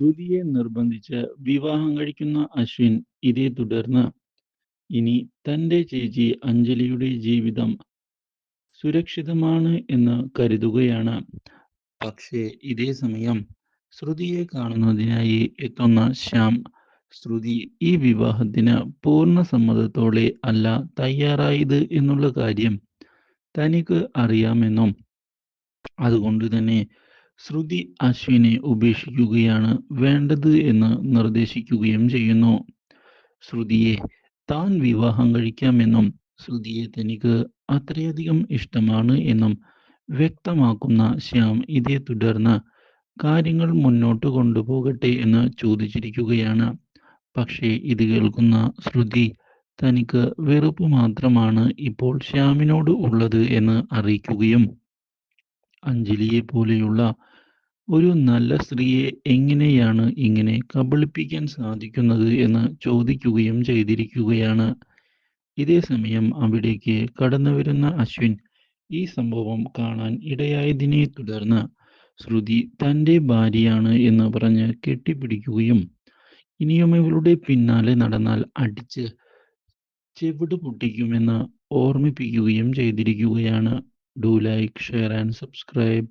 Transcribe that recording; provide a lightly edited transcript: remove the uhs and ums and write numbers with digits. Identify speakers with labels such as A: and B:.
A: ശ്രുതിയെ നിർബന്ധിച്ച് വിവാഹം കഴിക്കുന്ന അശ്വിൻ ഇതേ തുടർന്ന് ഇനി തന്റെ ചേച്ചി അഞ്ജലിയുടെ ജീവിതം സുരക്ഷിതമാണ് എന്ന് കരുതുകയാണ്. പക്ഷേ ഇതേ സമയം ശ്രുതിയെ കാണുന്നതിനായി എത്തുന്ന ശ്യാം ശ്രുതി ഈ വിവാഹത്തിന് പൂർണ്ണ സമ്മതത്തോടെ അല്ല തയ്യാറായത് എന്നുള്ള കാര്യം തനിക്ക് അറിയാമെന്നും അതുകൊണ്ട് തന്നെ ശ്രുതി അശ്വിനെ ഉപേക്ഷിക്കുകയാണ് വേണ്ടത് എന്ന് നിർദ്ദേശിക്കുകയും ചെയ്യുന്നു. ശ്രുതിയെ താൻ വിവാഹം കഴിക്കാമെന്നും ശ്രുതിയെ തനിക്ക് അത്രയധികം ഇഷ്ടമാണ് എന്നും വ്യക്തമാക്കുന്ന ശ്യാം ഇതേ തുടർന്ന് കാര്യങ്ങൾ മുന്നോട്ട് കൊണ്ടുപോകട്ടെ എന്ന് ചോദിച്ചിരിക്കുകയാണ്. പക്ഷേ ഇത് കേൾക്കുന്ന ശ്രുതി തനിക്ക് വെറുപ്പ് മാത്രമാണ് ഇപ്പോൾ ശ്യാമിനോട് ഉള്ളത് എന്ന് അറിയിക്കുകയും അഞ്ജലിയെ പോലെയുള്ള ഒരു നല്ല സ്ത്രീയെ എങ്ങനെയാണ് ഇങ്ങനെ കബളിപ്പിക്കാൻ സാധിക്കുന്നത് എന്ന് ചോദിക്കുകയും ചെയ്തിരിക്കുകയാണ്. ഇതേ സമയം അവിടേക്ക് കടന്നുവരുന്ന അശ്വിൻ ഈ സംഭവം കാണാൻ ഇടയായതിനെ തുടർന്ന് ശ്രുതി തൻ്റെ ഭാര്യയാണ് എന്ന് പറഞ്ഞ് കെട്ടിപ്പിടിക്കുകയും ഇനിയും ഇവളുടെ പിന്നാലെ നടന്നാൽ അടിച്ച് ചെവിട് പൊട്ടിക്കുമെന്ന് ഓർമ്മിപ്പിക്കുകയും ചെയ്തിരിക്കുകയാണ്. Do like, share and subscribe.